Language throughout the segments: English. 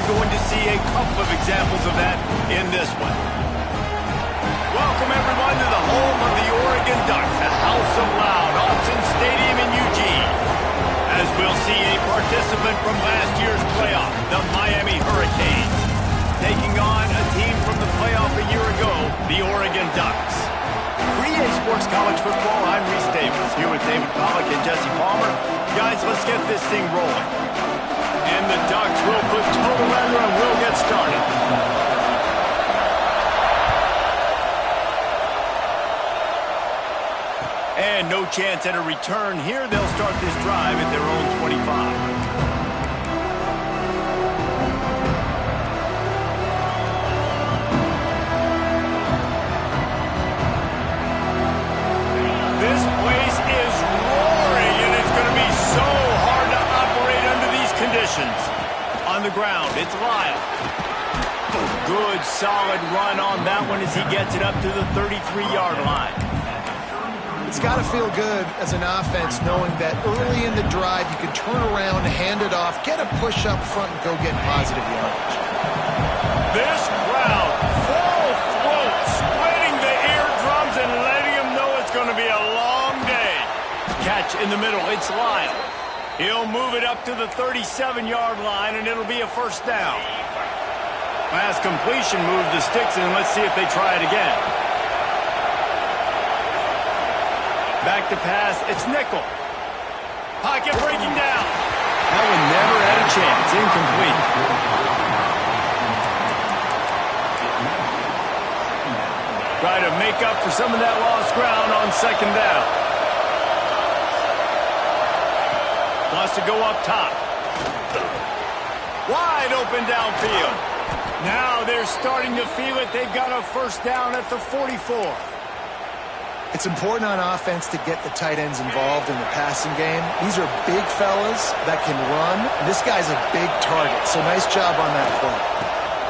going to see a couple of examples of that in this one. Welcome, everyone, to the home of the Oregon Ducks, the House of Loud, Autzen Stadium in Eugene. As we'll see a participant from last year's playoff, the Miami Hurricanes, taking on a team from the playoff a year ago, the Oregon Ducks. For EA Sports College Football, I'm Reese Davis, here with David Pollack and Jesse Palmer. Guys, let's get this thing rolling. And the Ducks will put total weather and we'll get started. And no chance at a return here. They'll start this drive at their own 25. This place is roaring, and it's going to be so hard to operate under these conditions. On the ground, it's Lyle. Good, solid run on that one as he gets it up to the 33-yard line. It's got to feel good as an offense knowing that early in the drive you can turn around, hand it off, get a push up front, and go get positive yardage. This crowd, full throat, splitting the eardrums and letting them know it's going to be a long day. Catch in the middle, it's Lyle. He'll move it up to the 37-yard line, and it'll be a first down. Last completion moved the sticks, and let's see if they try it again. Back to pass, it's Nickel. Pocket breaking down. That one never had a chance, incomplete. Try to make up for some of that lost ground on second down. Wants to go up top. Wide open downfield. Now they're starting to feel it. They've got a first down at the 44. It's important on offense to get the tight ends involved in the passing game. These are big fellas that can run. This guy's a big target, so nice job on that play.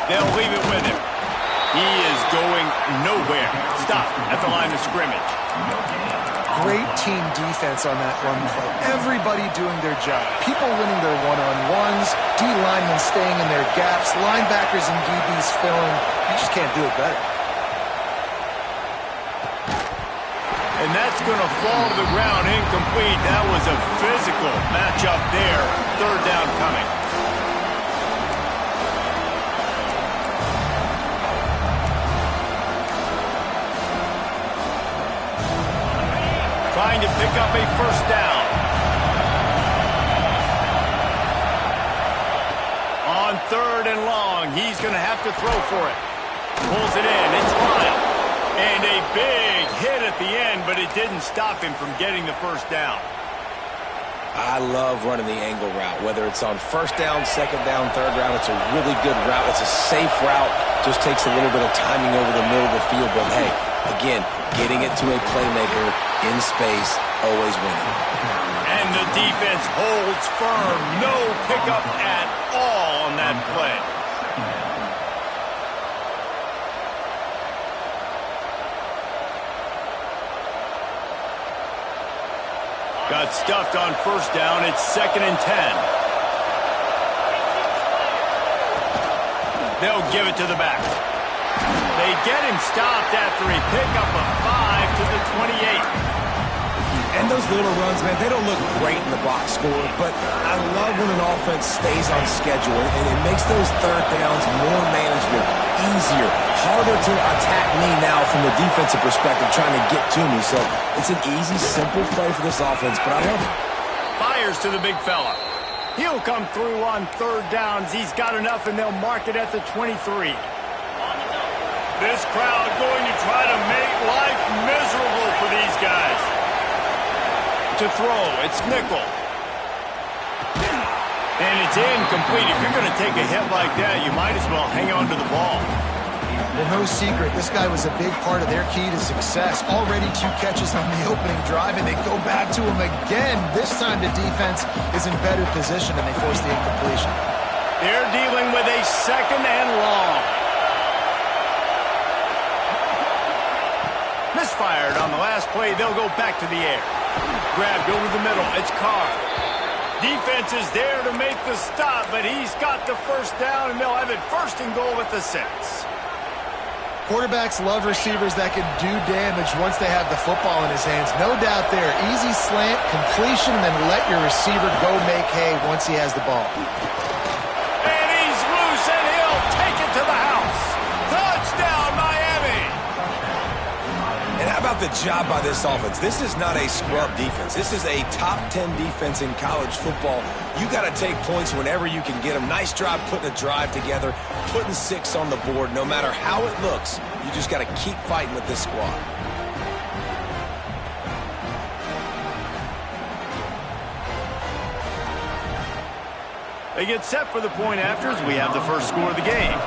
They'll leave it with him. He is going nowhere. Stop at the line of scrimmage. Great team defense on that run play. Everybody doing their job. People winning their one-on-ones, D linemen staying in their gaps, linebackers and DBs filling. You just can't do it better. And that's going to fall to the ground incomplete. That was a physical matchup there. Third down coming. Trying to pick up a first down. On third and long, he's going to have to throw for it. Pulls it in. It's Lyle. And a big hit at the end, but it didn't stop him from getting the first down. I love running the angle route, whether it's on first down, second down, third down. It's a really good route. It's a safe route. Just takes a little bit of timing over the middle of the field. But, hey, again, getting it to a playmaker in space, always winning. And the defense holds firm. No pickup at all on that play. Got stuffed on first down. It's 2nd and 10. They'll give it to the back. They get him stopped after a pickup of 5 to the 28. And those little runs, man, they don't look great in the box score, but I love when an offense stays on schedule, and it makes those third downs more manageable, easier, harder to attack me now from the defensive perspective trying to get to me. So it's an easy, simple play for this offense, but I love it. Fires to the big fella. He'll come through on third downs. He's got enough, and they'll mark it at the 23. This crowd going to try to make life miserable for these guys. To throw, it's Nickel. And it's incomplete. If you're going to take a hit like that, you might as well hang on to the ball. Well, no secret, this guy was a big part of their key to success. Already 2 catches on the opening drive, and they go back to him again. This time the defense is in better position, and they force the incompletion. They're dealing with a 2nd and long. Misfired on the last play. They'll go back to the air. Grabbed over the middle. It's Carr. Defense is there to make the stop, but he's got the first down, and they'll have it 1st and goal at the 6. Quarterbacks love receivers that can do damage once they have the football in his hands. No doubt there. Easy slant, completion, then let your receiver go make hay once he has the ball. And he's loose, and he'll take it to the house. Touchdown, Miami! And how about the job by this offense? This is not a scrub defense. This is a top 10 defense in college football. You got to take points whenever you can get them. Nice job putting a drive together, putting 6 on the board. No matter how it looks, you just got to keep fighting with this squad. They get set for the point afters. We have the first score of the game.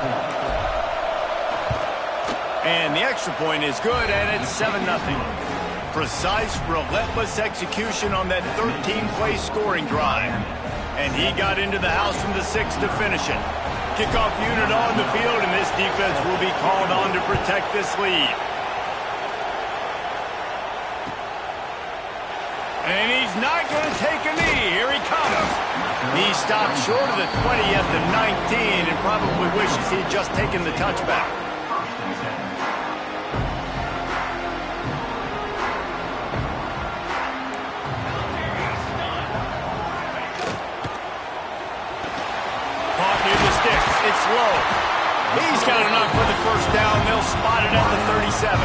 And the extra point is good, and it's 7-0. Precise, relentless execution on that 13-play scoring drive. And he got into the house from the 6 to finish it. Kickoff unit on the field, and this defense will be called on to protect this lead. And he's not going to take a knee. Here he comes. He stopped short of the 20 at the 19 and probably wishes he'd just taken the touchback. It's low. He's got enough for the first down. They'll spot it at the 37.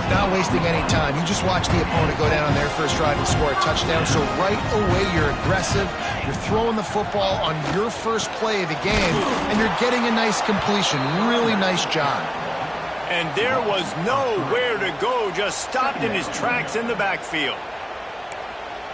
Not wasting any time. You just watch the opponent go down on their first drive and score a touchdown. So right away, you're aggressive. You're throwing the football on your first play of the game, and you're getting a nice completion. Really nice job. And there was nowhere to go. Just stopped in his tracks in the backfield.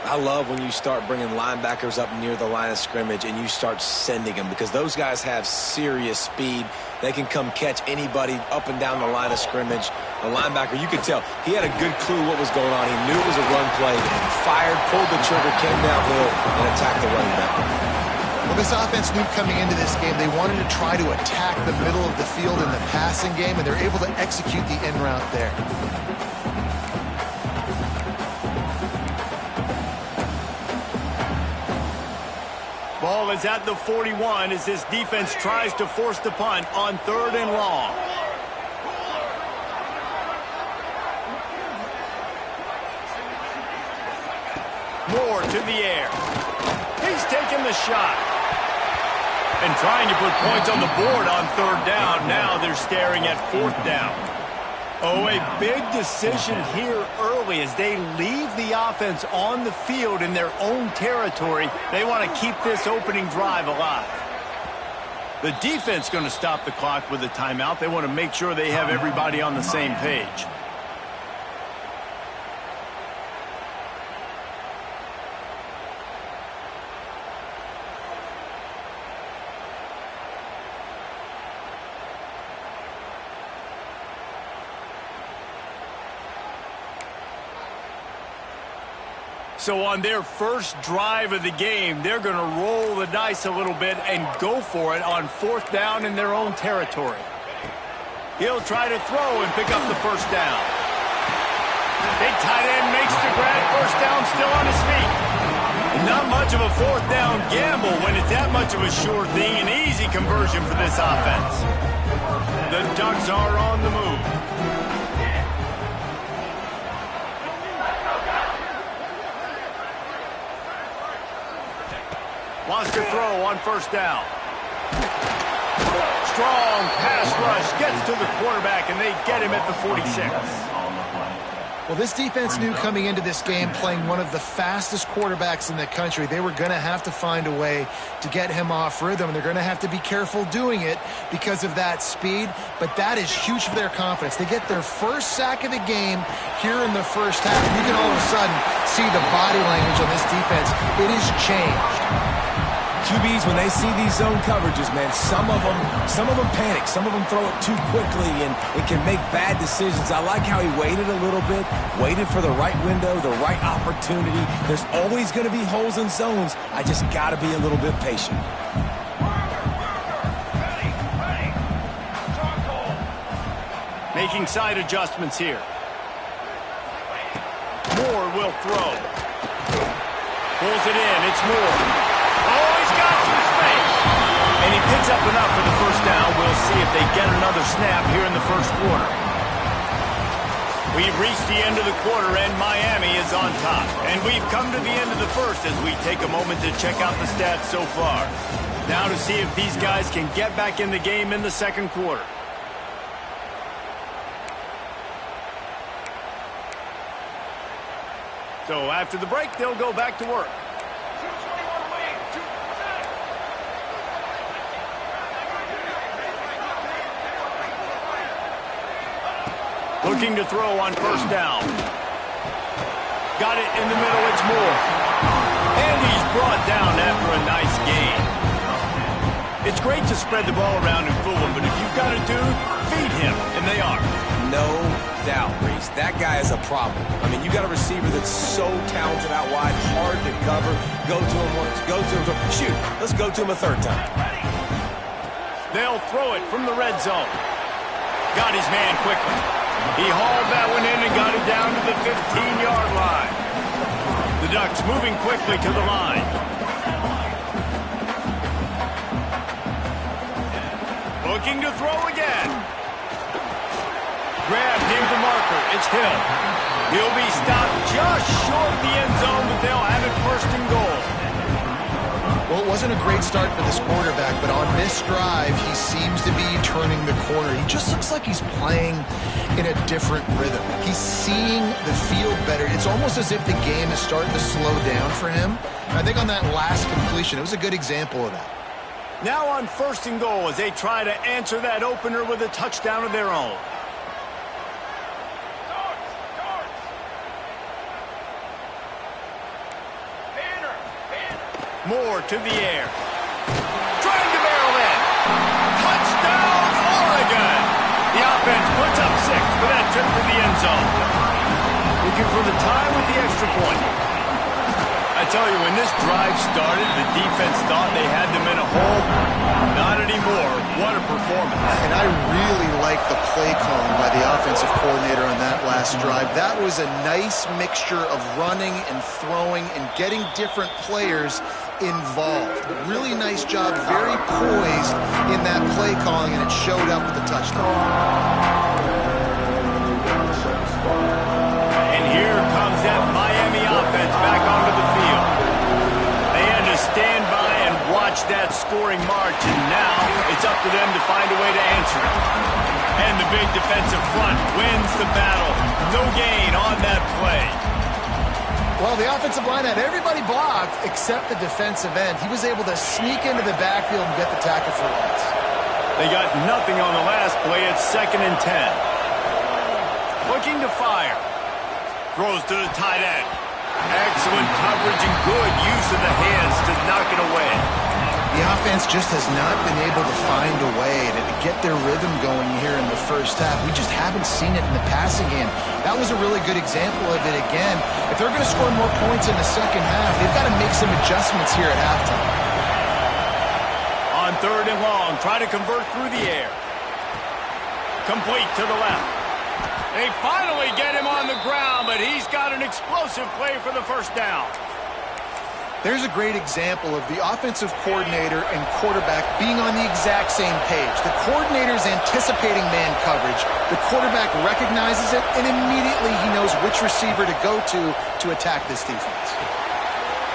I love when you start bringing linebackers up near the line of scrimmage and you start sending them, because those guys have serious speed. They can come catch anybody up and down the line of scrimmage. The linebacker, you could tell, he had a good clue what was going on. He knew it was a run play, fired, pulled the trigger, came downhill, and attacked the running back. Well, this offense knew coming into this game they wanted to try to attack the middle of the field in the passing game, and they're able to execute the in route there. Ball is at the 41 as this defense tries to force the punt on 3rd and long. Moore to the air. He's taking the shot. And trying to put points on the board on 3rd down. Now they're staring at 4th down. Oh, a big decision here early as they leave the offense on the field in their own territory. They want to keep this opening drive alive. The defense going to stop the clock with a timeout. They want to make sure they have everybody on the same page. So on their first drive of the game, they're going to roll the dice a little bit and go for it on 4th down in their own territory. He'll try to throw and pick up the first down. Big tight end makes the grab. First down, still on his feet. Not much of a 4th down gamble when it's that much of a sure thing. An easy conversion for this offense. The Ducks are on the move. Wants to throw on 1st down. Strong pass rush gets to the quarterback, and they get him at the 46. Well, this defense knew coming into this game, playing one of the fastest quarterbacks in the country, they were going to have to find a way to get him off rhythm. They're going to have to be careful doing it because of that speed, but that is huge for their confidence. They get their first sack of the game here in the first half. You can all of a sudden see the body language on this defense. It has changed. QBs, when they see these zone coverages, man, some of them panic. Some of them throw it too quickly, and it can make bad decisions. I like how he waited a little bit, waited for the right window, the right opportunity. There's always going to be holes in zones. I just got to be a little bit patient. Making side adjustments here. Moore will throw. Pulls it in. It's Moore. Oh, he's got some space. And he picks up enough for the first down. We'll see if they get another snap here in the first quarter. We've reached the end of the quarter, and Miami is on top. And we've come to the end of the first as we take a moment to check out the stats so far. Now to see if these guys can get back in the game in the second quarter. So after the break, they'll go back to work. Looking to throw on first down. Got it in the middle, it's Moore. And he's brought down after a nice gain. It's great to spread the ball around and fool him, but if you've got a dude, feed him, and they are. No doubt, Reese. That guy is a problem. I mean, you got a receiver that's so talented out wide, hard to cover. Go to him once, go to him. Shoot, let's go to him a third time. They'll throw it from the red zone. Got his man quickly. He hauled that one in and got it down to the 15-yard line. The Ducks moving quickly to the line. Looking to throw again. Grab near the marker. It's Hill. He'll be stopped just short of the end zone, but they'll have it first and goal. Well, it wasn't a great start for this quarterback, but on this drive, he seems to be turning the corner. He just looks like he's playing in a different rhythm. He's seeing the field better. It's almost as if the game is starting to slow down for him. And I think on that last completion, it was a good example of that. Now on first and goal as they try to answer that opener with a touchdown of their own. Moore to the air. Trying to barrel in. Touchdown, Oregon! The offense puts up 6 for that trip to the end zone. Looking for the tie with the extra point. I tell you, when this drive started, the defense thought they had them in a hole. Not anymore. What a performance. And I really like the play calling by the offensive coordinator on that last drive. That was a nice mixture of running and throwing and getting different players involved. Really nice job, very poised in that play calling, and it showed up with the touchdown. And here comes that Miami offense back onto the field. They had to stand by and watch that scoring march, and now it's up to them to find a way to answer it. And the big defensive front wins the battle. No gain on that play. Well, the offensive line had everybody blocked except the defensive end. He was able to sneak into the backfield and get the tackle for once. They got nothing on the last play. It's 2nd and 10. Looking to fire. Throws to the tight end. Excellent coverage and good use of the hands to knock it away. The offense just has not been able to find a way to get their rhythm going here in the first half. We just haven't seen it in the passing game. That was a really good example of it again. If they're going to score more points in the second half, they've got to make some adjustments here at halftime. On 3rd and long, try to convert through the air. Complete to the left. They finally get him on the ground, but he's got an explosive play for the first down. There's a great example of the offensive coordinator and quarterback being on the exact same page. The coordinator's anticipating man coverage. The quarterback recognizes it, and immediately he knows which receiver to go to attack this defense.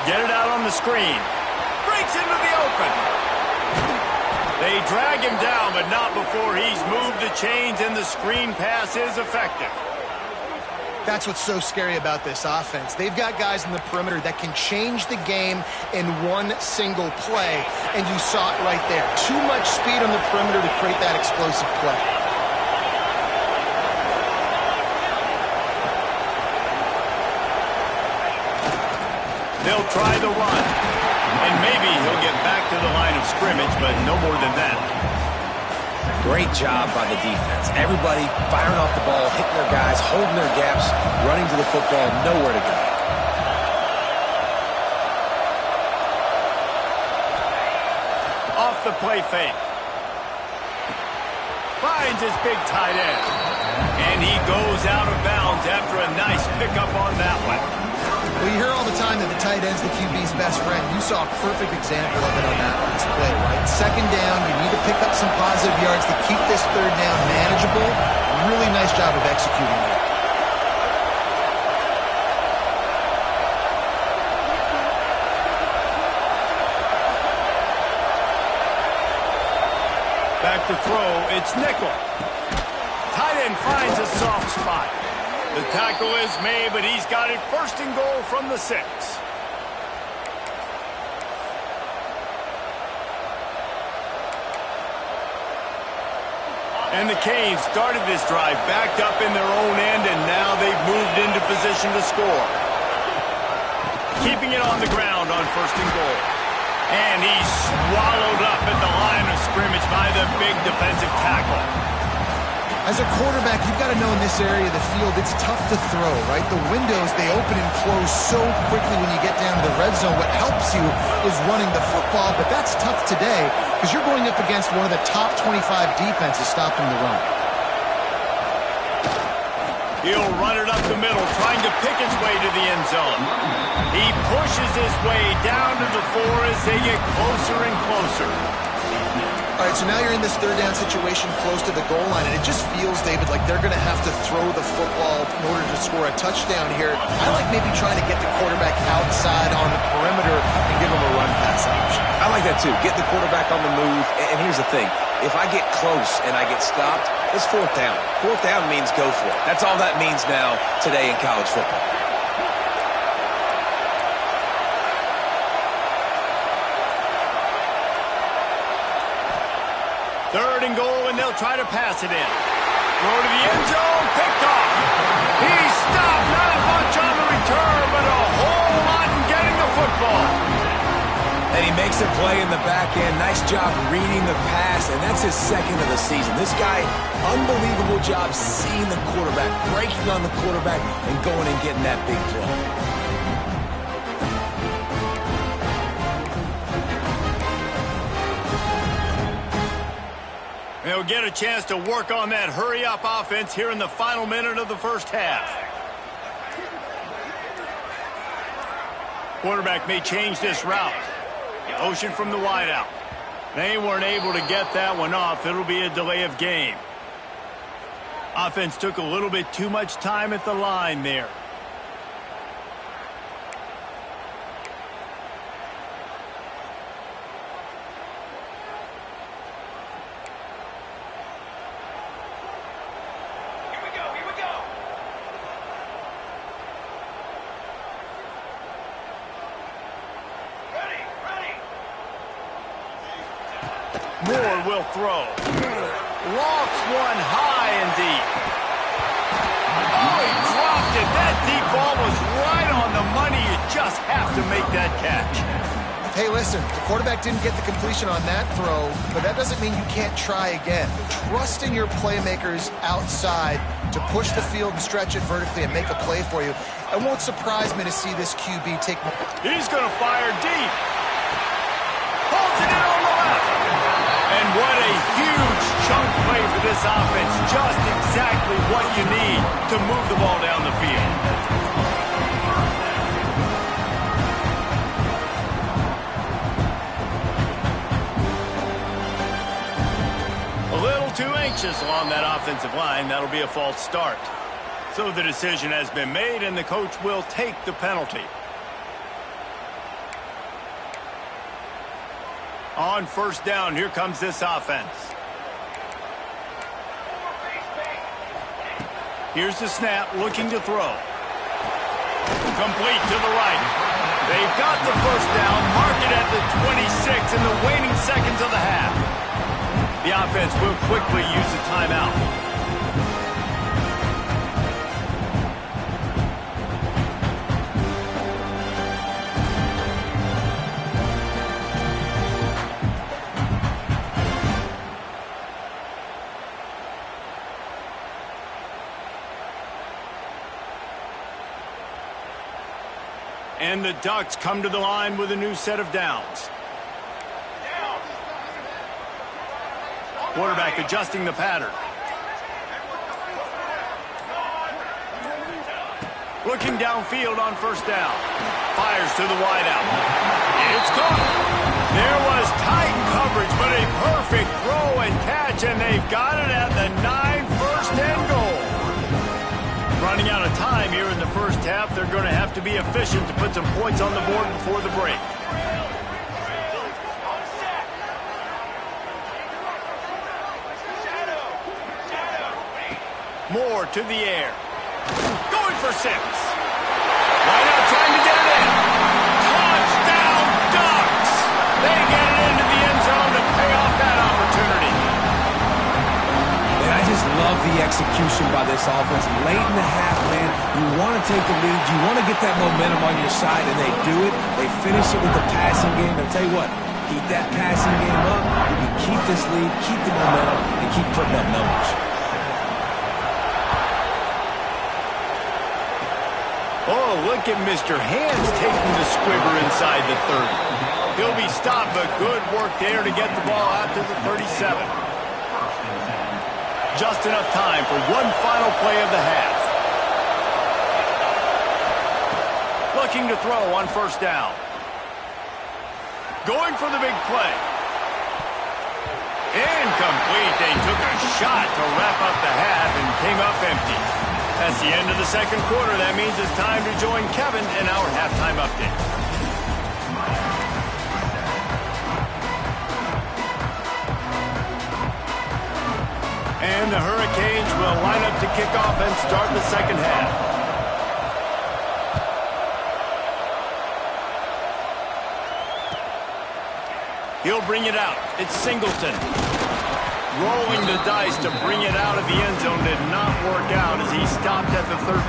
Get it out on the screen. Breaks into the open. They drag him down, but not before he's moved the chains, and the screen pass is effective. That's what's so scary about this offense. They've got guys in the perimeter that can change the game in one single play, and you saw it right there. Too much speed on the perimeter to create that explosive play. They'll try the run, and maybe he'll get back to the line of scrimmage, but no more than that. Great job by the defense. Everybody firing off the ball, hitting their guys, holding their gaps, running to the football, nowhere to go. Off the play fake. Finds his big tight end. And he goes out of bounds after a nice pickup on that one. Well, you hear all the time that the tight end's the QB's best friend. You saw a perfect example of it on that last play, right? Second down, you need to pick up some positive yards to keep this third down manageable. Really nice job of executing that. Back to throw, it's nickel. Tight end finds a soft spot. The tackle is made, but he's got it first and goal from the 6. And the Canes started this drive backed up in their own end, and now they've moved into position to score. Keeping it on the ground on first and goal. And he's swallowed up at the line of scrimmage by the big defensive tackle. As a quarterback, you've got to know in this area of the field, it's tough to throw, right? The windows, they open and close so quickly when you get down to the red zone. What helps you is running the football, but that's tough today because you're going up against one of the top 25 defenses stopping the run. He'll run it up the middle, trying to pick his way to the end zone. He pushes his way down to the 4 as they get closer and closer. All right, so now you're in this third down situation close to the goal line, and it just feels, David, like they're going to have to throw the football in order to score a touchdown here. I like maybe trying to get the quarterback outside on the perimeter and give him a run-pass option. I like that too. Get the quarterback on the move. And here's the thing. If I get close and I get stopped, it's fourth down. Fourth down means go for it. That's all that means now today in college football. Third and goal, and they'll try to pass it in. Throw to the end zone, picked off. He's stopped, not much on the return, but a whole lot in getting the football. And he makes a play in the back end. Nice job reading the pass, and that's his second of the season. This guy, unbelievable job seeing the quarterback, breaking on the quarterback, and going and getting that big play. They'll get a chance to work on that hurry-up offense here in the final minute of the first half. Quarterback may change this route. Motion from the wideout. They weren't able to get that one off. It'll be a delay of game. Offense took a little bit too much time at the line there. Moore will throw. Lofts one high and deep. Oh, he dropped it. That deep ball was right on the money. You just have to make that catch. Hey, listen, the quarterback didn't get the completion on that throw, but that doesn't mean you can't try again. Trust in your playmakers outside to push the field and stretch it vertically and make a play for you. It won't surprise me to see this QB take... He's going to fire deep. Holds it in on the left. And what a huge chunk play for this offense. Just exactly what you need to move the ball down the field. A little too anxious along that offensive line. That'll be a false start. So the decision has been made, and the coach will take the penalty. On first down, here comes this offense. Here's the snap, looking to throw. Complete to the right. They've got the first down, mark it at the 26 in the waning seconds of the half. The offense will quickly use a timeout. And the Ducks come to the line with a new set of downs. Quarterback adjusting the pattern. Looking downfield on first down. Fires to the wideout. It's caught. There was tight coverage, but a perfect throw and catch, and they've got it at the 9, first and goal. Running out of time here in the first half. They're going to have to be efficient to put some points on the board before the break. Moore to the air. Going for 6. Why not trying to get it in? Touchdown Ducks! They get it into the end zone to pay off that opportunity. And I just love the execution by this offense. Late in the half, man, you want to take the lead. You want to get that momentum on your side, and they do it. They finish it with the passing game. And I'll tell you what, keep that passing game up. You keep this lead, keep the momentum, and keep putting up numbers. Oh, look at Mr. Hands taking the squibber inside the 30. He'll be stopped, but good work there to get the ball out to the 37. Just enough time for one final play of the half. Looking to throw on first down. Going for the big play. Incomplete. They took a shot to wrap up the half and came up empty. That's the end of the second quarter. That means it's time to join Kevin in our halftime update. And the Hurricanes will line up to kick off and start the second half. He'll bring it out. It's Singleton. Rolling the dice to bring it out of the end zone did not work out as he stopped at the 13.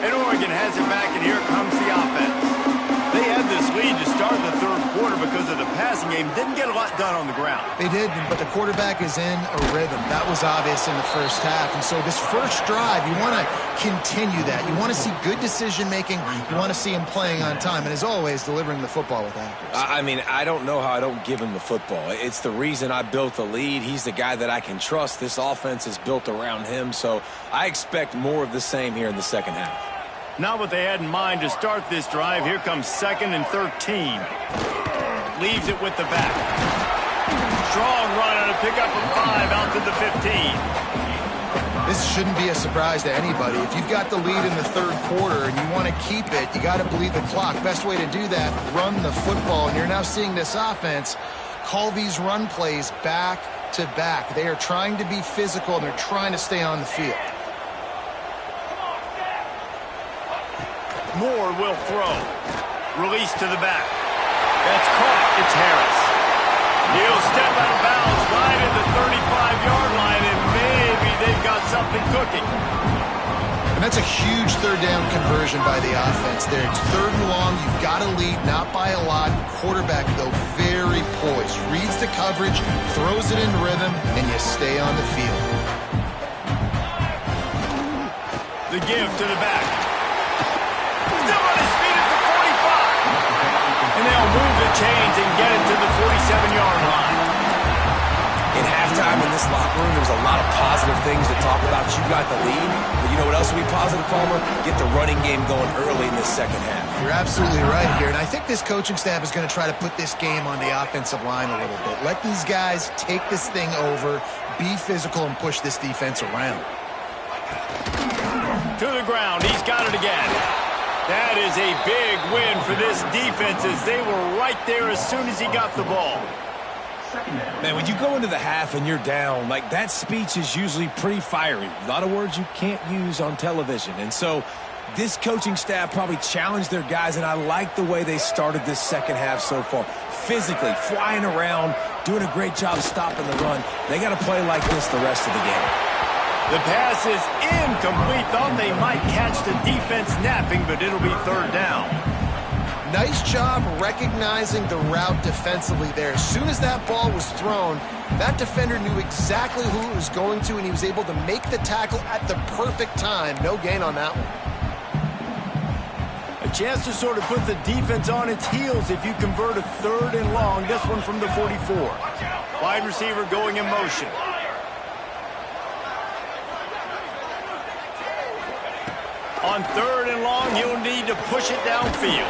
And Oregon has it back, and here comes the offense. They had this lead to start the third quarter because of the passing game. Didn't get a lot done on the ground. They did, but the quarterback is in a rhythm. That was obvious in the first half. And so this first drive, you want to continue that. You want to see good decision-making. You want to see him playing on time. And as always, delivering the football with accuracy. I mean, I don't know how I don't give him the football. It's the reason I built the lead. He's the guy that I can trust. This offense is built around him. So I expect more of the same here in the second half. Not what they had in mind to start this drive. Here comes 2nd and 13. Leaves it with the back. Strong run on a pickup of 5 out to the 15. This shouldn't be a surprise to anybody. If you've got the lead in the third quarter and you want to keep it, you got to bleed the clock. Best way to do that, run the football. And you're now seeing this offense call these run plays back to back. They are trying to be physical, and they're trying to stay on the field. Moore will throw. Release to the back. That's caught. It's Harris. He'll step out of bounds right at the 35-yard line, and maybe they've got something cooking. And that's a huge third down conversion by the offense there. It's 3rd and long. You've got to lead, not by a lot. Quarterback, though, very poised. Reads the coverage, throws it in rhythm, and you stay on the field. The give to the back. Still on his feet at the 45. And they'll move the chains and get it to the 47-yard line. In halftime in this locker room, there was a lot of positive things to talk about. You got the lead. But you know what else will be positive, Palmer? Get the running game going early in the second half. You're absolutely right here. And I think this coaching staff is going to try to put this game on the offensive line a little bit. Let these guys take this thing over, be physical, and push this defense around. To the ground. He's got it again. That is a big win for this defense as they were right there as soon as he got the ball. Man, when you go into the half and you're down, like that speech is usually pretty fiery. A lot of words you can't use on television. And so this coaching staff probably challenged their guys, and I like the way they started this second half so far. Physically, flying around, doing a great job stopping the run. They got to play like this the rest of the game. The pass is incomplete. Thought they might catch the defense napping, but it'll be 3rd down. Nice job recognizing the route defensively there. As soon as that ball was thrown, that defender knew exactly who it was going to, and he was able to make the tackle at the perfect time. No gain on that one. A chance to sort of put the defense on its heels if you convert a 3rd and long. This one from the 44. Wide receiver going in motion. On 3rd and long, he'll need to push it downfield.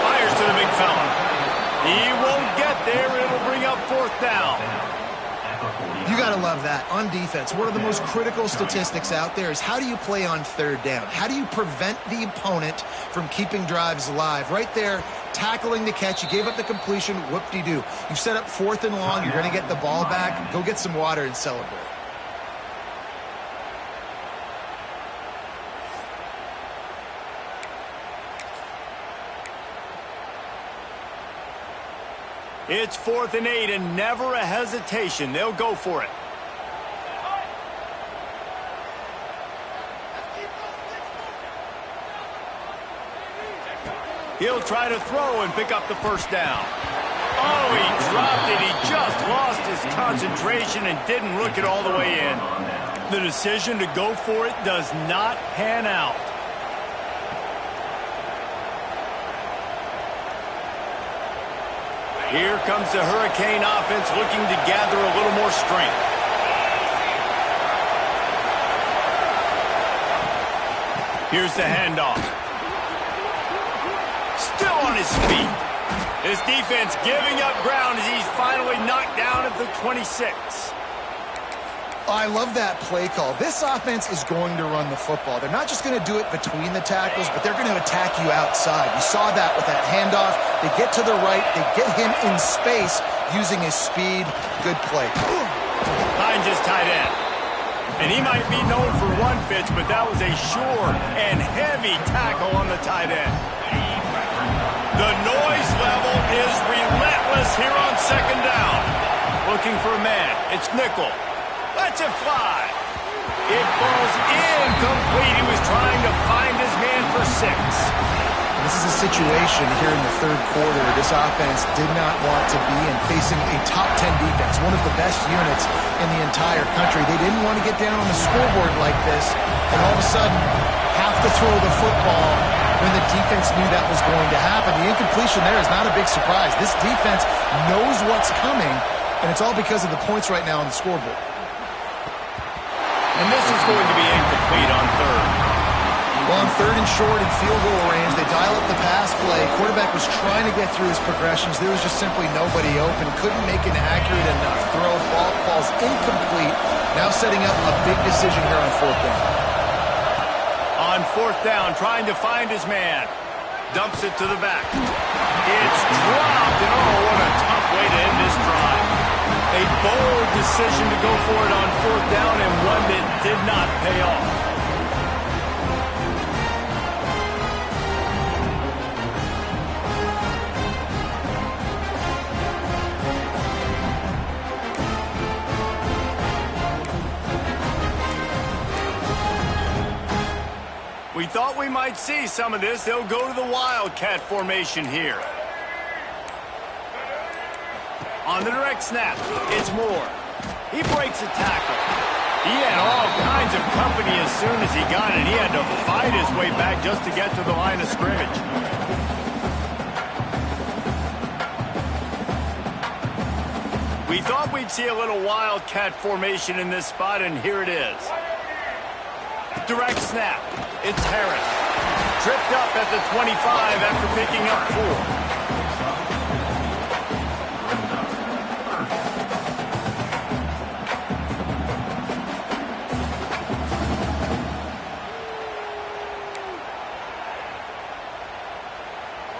Fires to the big fella. He won't get there. It'll bring up 4th down. You got to love that. On defense, one of the most critical statistics out there is how do you play on 3rd down? How do you prevent the opponent from keeping drives alive? Right there, tackling the catch. You gave up the completion. Whoop-de-doo. You've set up 4th and long. You're going to get the ball back. Go get some water and celebrate. It's 4th and 8, and never a hesitation. They'll go for it. He'll try to throw and pick up the 1st down. Oh, he dropped it. He just lost his concentration and didn't look it all the way in. The decision to go for it does not pan out. Here comes the Hurricane offense looking to gather a little more strength. Here's the handoff. Still on his feet. This defense giving up ground as he's finally knocked down at the 26. I love that play call. This offense is going to run the football. They're not just going to do it between the tackles, but they're going to attack you outside. You saw that with that handoff. They get to the right. They get him in space using his speed. Good play. Hines is tight end. And he might be known for run fits, but that was a sure and heavy tackle on the tight end. The noise level is relentless here on 2nd down. Looking for a man. It's Nickel. Lets it fly. It falls incomplete. He was trying to find his man for 6. This is a situation here in the 3rd quarter this offense did not want to be in, facing a top 10 defense, one of the best units in the entire country. They didn't want to get down on the scoreboard like this and all of a sudden have to throw the football when the defense knew that was going to happen. The incompletion there is not a big surprise. This defense knows what's coming, and it's all because of the points right now on the scoreboard. And this is going to be incomplete on 3rd. Well, on 3rd and short in field goal range, they dial up the pass play. Quarterback was trying to get through his progressions. There was just simply nobody open. Couldn't make an accurate enough throw. Ball falls incomplete. Now setting up a big decision here on 4th down. On 4th down, trying to find his man. Dumps it to the back. It's dropped, and oh, what a tough way to end this drive. A bold decision to go for it on 4th down, and one that did not pay off. We thought we might see some of this. They'll go to the Wildcat formation here. On the direct snap, it's Moore. He breaks a tackle. He had all kinds of company as soon as he got it. He had to fight his way back just to get to the line of scrimmage. We thought we'd see a little Wildcat formation in this spot, and here it is. Direct snap. It's Harris. Tripped up at the 25 after picking up 4.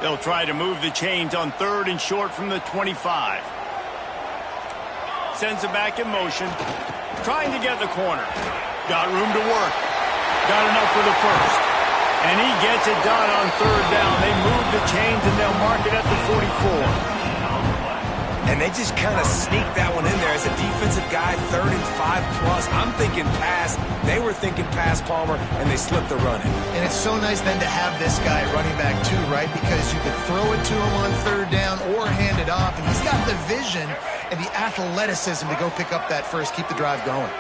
They'll try to move the chains on 3rd and short from the 25. Sends it back in motion. Trying to get the corner. Got room to work. Got enough for the 1st. And he gets it done on 3rd down. They move the chains and they'll mark it at the 44. and they just kind of sneak that one in there. As a defensive guy, 3rd and 5+, I'm thinking pass. They were thinking pass, Palmer, and they slipped the run in. And it's so nice then to have this guy running back too, right? Because you could throw it to him on 3rd down or hand it off, and he's got the vision and the athleticism to go pick up that first, keep the drive going.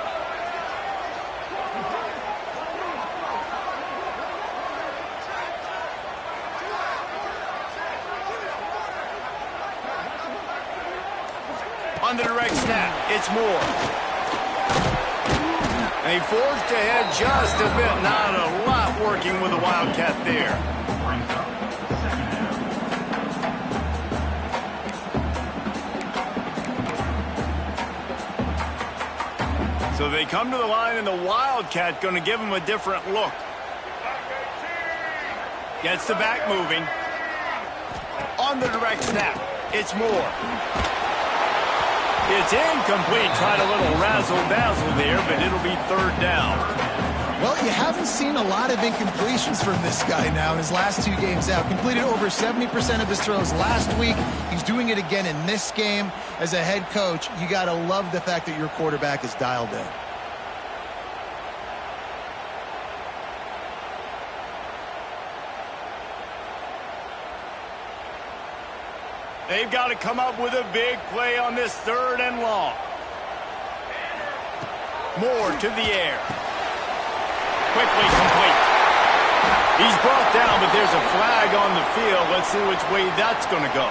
On the direct snap, it's Moore. And he forged ahead just a bit. Not a lot working with the Wildcat there. So they come to the line, and the Wildcat going to give him a different look. Gets the back moving. On the direct snap, it's Moore. It's incomplete. Tried a little razzle-dazzle there, but it'll be 3rd down. Well, you haven't seen a lot of incompletions from this guy now in his last 2 games out. Completed over 70% of his throws last week. He's doing it again in this game. As a head coach, you got to love the fact that your quarterback is dialed in. They've got to come up with a big play on this 3rd and long. Moore to the air. Quickly complete. He's brought down, but there's a flag on the field. Let's see which way that's going to go.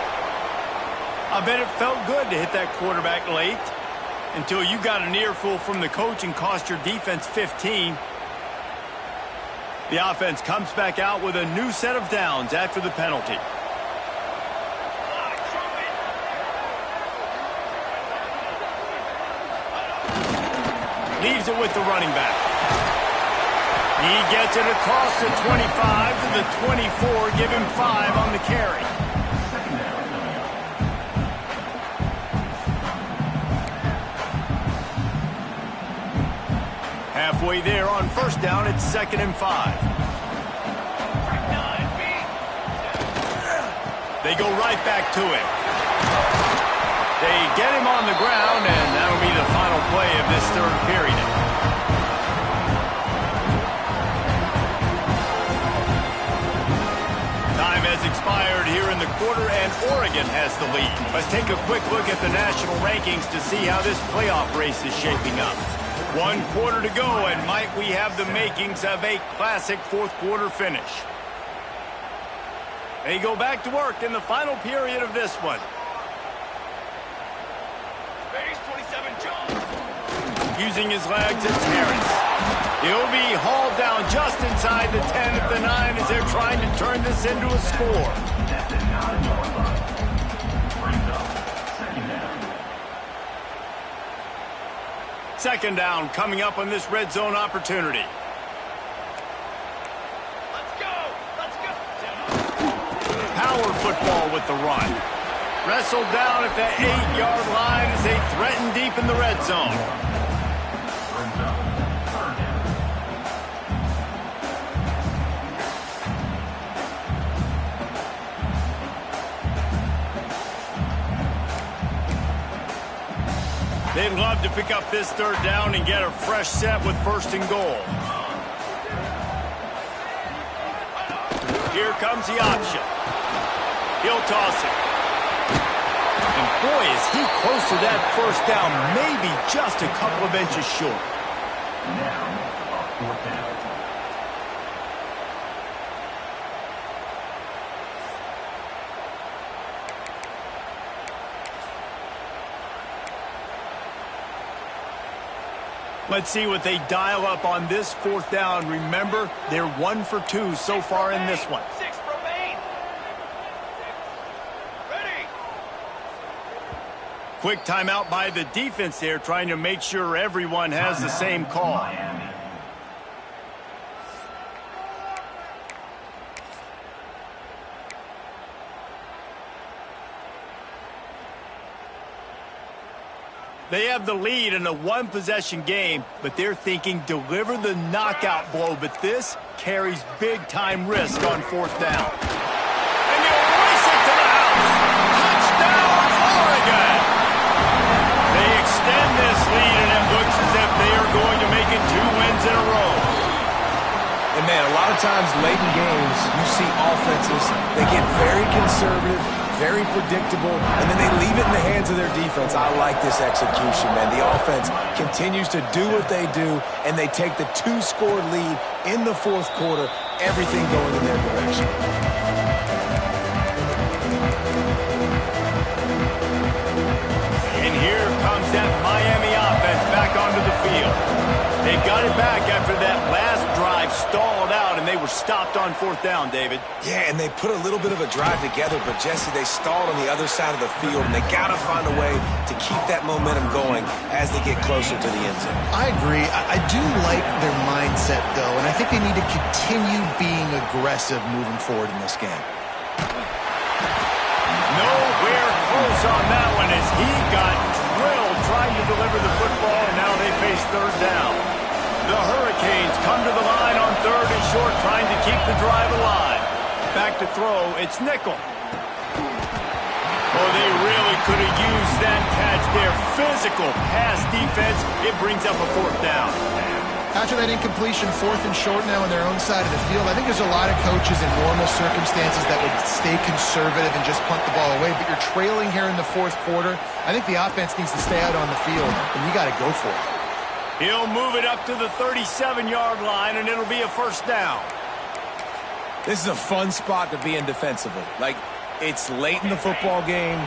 I bet it felt good to hit that quarterback late until you got an earful from the coach and cost your defense 15. The offense comes back out with a new set of downs after the penalty. Leaves it with the running back. He gets it across the 25 to the 24. Give him 5 on the carry. Halfway there on 1st down, it's 2nd and 5. They go right back to him. They get him on the ground, and that'll be the final play of this 3rd period. Time has expired here in the quarter, and Oregon has the lead. Let's take a quick look at the national rankings to see how this playoff race is shaping up. 1 quarter to go, and might we have the makings of a classic 4th quarter finish. They go back to work in the final period of this one. Using his legs, it's Harris. He'll be hauled down just inside the 10 at the 9 as they're trying to turn this into a score. Second down coming up on this red zone opportunity. Let's go! Let's go! Power football with the run. Wrestled down at the 8-yard line as they threaten deep in the red zone. They'd love to pick up this 3rd down and get a fresh set with 1st and goal. Here comes the option. He'll toss it. And boy, is he close to that 1st down, maybe just a couple of inches short. Now, 4th down. Let's see what they dial up on this 4th down. Remember, they're 1 for 2 so far in this one. 6 remain. Ready. Quick timeout by the defense there, trying to make sure everyone has the same call. They have the lead in a 1-possession game, but they're thinking deliver the knockout blow. But this carries big-time risk on 4th down. And they'll race it to the house. Touchdown, Oregon! lot of times late in games, you see offenses, they get very conservative, very predictable, and then they leave it in the hands of their defense. I like this execution, man. The offense continues to do what they do, and they take the 2-score lead in the fourth quarter, everything going in their direction. And here comes that Miami offense back onto the field. They got it back after that last drive stalled out, and they were stopped on fourth down, David. Yeah, and they put a little bit of a drive together, but, Jesse, they stalled on the other side of the field, and they got to find a way to keep that momentum going as they get closer to the end zone. I agree. I do like their mindset, though, and I think they need to continue being aggressive moving forward in this game. Nowhere close on that one as he got drilled trying to deliver the football, and now they face third down. The Hurricanes come to the line on third and short, trying to keep the drive alive. Back to throw, it's Nickel. Oh, they really could have used that catch there. Physical pass defense. It brings up a fourth down. After that incompletion, fourth and short now on their own side of the field, I think there's a lot of coaches in normal circumstances that would stay conservative and just punt the ball away, but you're trailing here in the fourth quarter. I think the offense needs to stay out on the field, and you got to go for it. He'll move it up to the 37-yard line, and it'll be a first down. This is a fun spot to be in defensively. Like, it's late in the football game.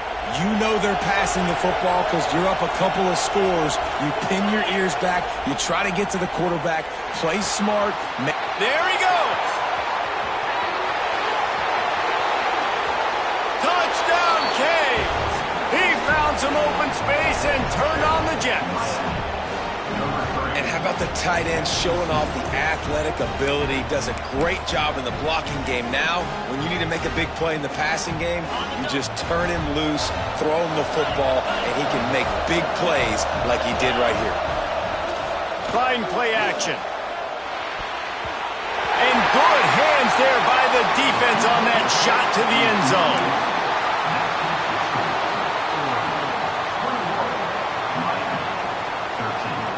You know they're passing the football because you're up a couple of scores. You pin your ears back. You try to get to the quarterback. Play smart. There he goes. Touchdown, Canes. He found some open space and turned on the Jets. And how about the tight end showing off the athletic ability? Does a great job in the blocking game. Now, when you need to make a big play in the passing game, you just turn him loose, throw him the football, and he can make big plays like he did right here. Trying play action. And good hands there by the defense on that shot to the end zone.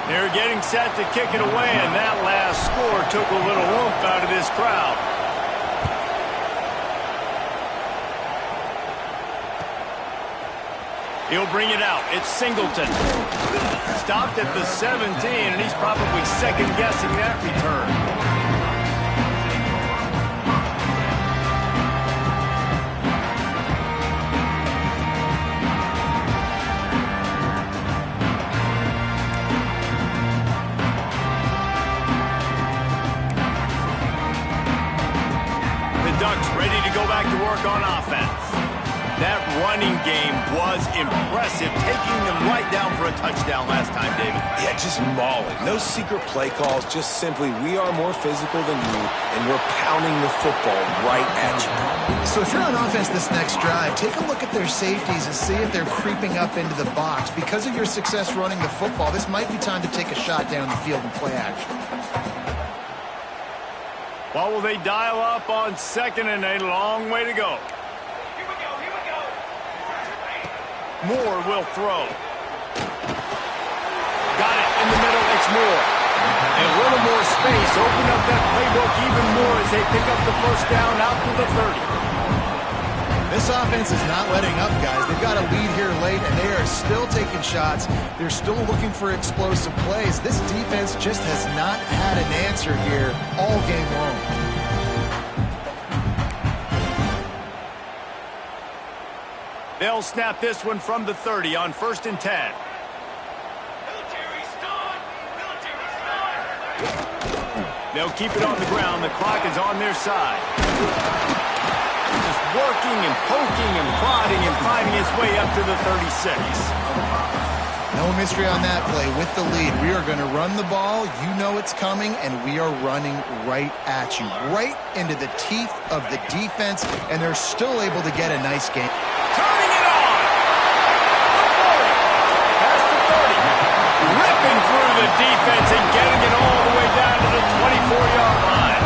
They're getting set to kick it away, and that last score took a little oomph out of this crowd. He'll bring it out. It's Singleton. Stopped at the 17, and he's probably second-guessing that return. Ready to go back to work on offense. That running game was impressive, taking them right down for a touchdown last time, David. Yeah, just mauling. No secret play calls, just simply we are more physical than you, and we're pounding the football right at you. So if you're on offense this next drive, take a look at their safeties and see if they're creeping up into the box. Because of your success running the football, this might be time to take a shot down the field and play action. What will they dial up on second and a long way to go? Here we go. Moore will throw. Got it in the middle. It's Moore. A little more space. Open up that playbook even more as they pick up the first down out to the 30. This offense is not letting up, guys. They've got a lead here late, and they are still taking shots. They're still looking for explosive plays. This defense just has not had an answer here all game long. They'll snap this one from the 30 on 1st and 10. They'll keep it on the ground. The clock is on their side. Just working and poking and prodding and finding his way up to the 36. No mystery on that play. With the lead, we are going to run the ball. You know it's coming, and we are running right at you, right into the teeth of the defense, and they're still able to get a nice game. Turning it on! Past the 30. Ripping through the defense and getting it all the way down to the 24-yard line.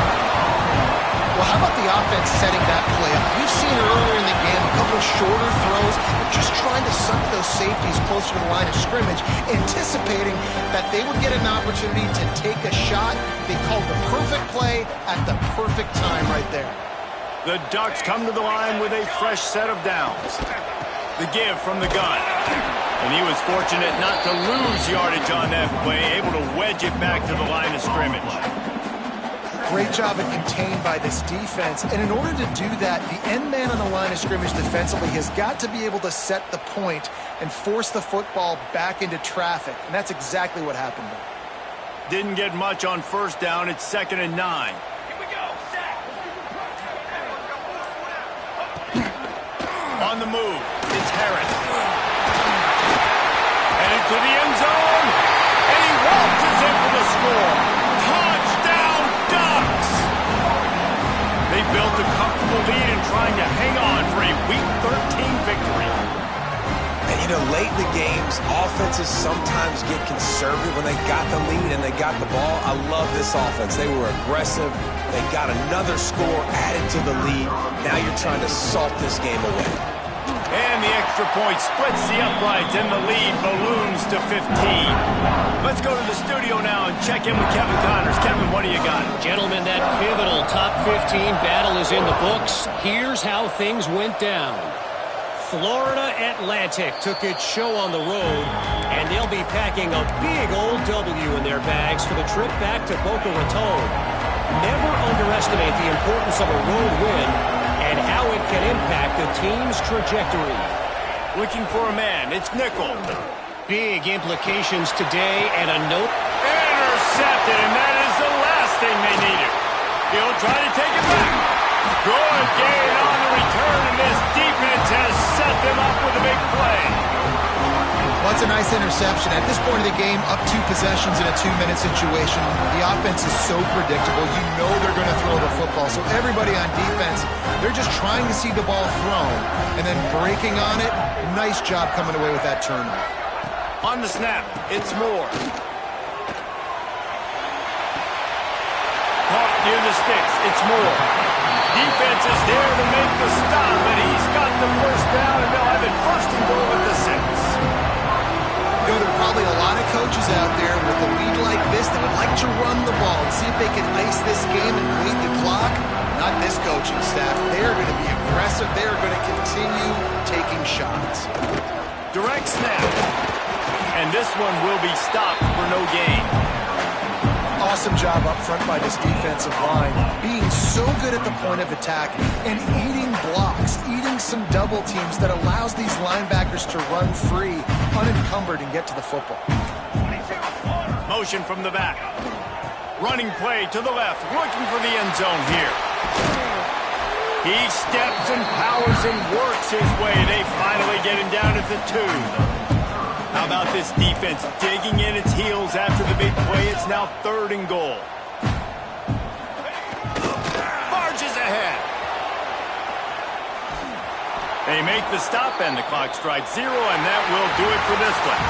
Well, how about the offense setting that play up? We've seen earlier in the game a couple shorter throws, just trying to suck those safeties closer to the line of scrimmage, anticipating that they would get an opportunity to take a shot. They called the perfect play at the perfect time right there. The Ducks come to the line with a fresh set of downs. The give from the gun. And he was fortunate not to lose yardage on that play, able to wedge it back to the line of scrimmage. Great job at contained by this defense. And in order to do that, the end man on the line of scrimmage defensively has got to be able to set the point and force the football back into traffic. And that's exactly what happened there. Didn't get much on first down. It's 2nd and 9. Here we go. Sack. On the move, it's Harris. And into the end zone. And he waltzes in for the score. Touchdown, Ducks! They built a comfortable lead and trying to hang on for a Week 13 victory. And, you know, late in the games, offenses sometimes get conservative when they got the lead and they got the ball. I love this offense. They were aggressive. They got another score added to the lead. Now you're trying to salt this game away. And the extra point splits the uprights, and the lead balloons to 15. Let's go to the studio now and check in with Kevin Connors. Kevin, what do you got? Gentlemen, that pivotal top 15 battle is in the books. Here's how things went down. Florida Atlantic took its show on the road, and they'll be packing a big old W in their bags for the trip back to Boca Raton. Never underestimate the importance of a road win and how it can impact the team's trajectory. Looking for a man. It's Nickel. Big implications today, and a note. Intercepted, and that is the last thing they needed. He'll try to take it back. Good gain on the return, and this defense has set them up with a big play. Well, it's a nice interception. At this point of the game, up 2 possessions in a 2-minute situation. The offense is so predictable. You know they're going to throw the football. So everybody on defense, they're just trying to see the ball thrown and then breaking on it. Nice job coming away with that turnover. On the snap, it's Moore. Caught near the sticks, it's Moore. Defense is there to make the stop, and he's got the first down, and they'll have it 1st and goal at the 6. You know, there are probably a lot of coaches out there with a lead like this that would like to run the ball and see if they can ice this game and bleed the clock. Not this coaching staff. They are going to be aggressive. They are going to continue taking shots. Direct snap. And this one will be stopped for no gain. Awesome job up front by this defensive line. Being so good at the point of attack and eating blocks, eating some double teams that allows these linebackers to run free, unencumbered, and get to the football. Motion from the back. Running play to the left, looking for the end zone here. He steps and powers and works his way. They finally get him down at the 2. How about this defense digging in its heels after the big play? It's now 3rd and goal. Barges ahead. They make the stop, and the clock strikes 0, and that will do it for this one.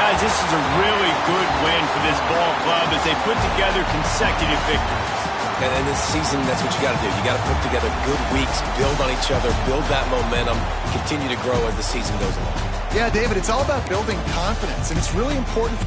Guys, this is a really good win for this ball club as they put together consecutive victories. And in this season, that's what you got to do. You got to put together good weeks, build on each other, build that momentum, continue to grow as the season goes along. Yeah, David, it's all about building confidence, and it's really important.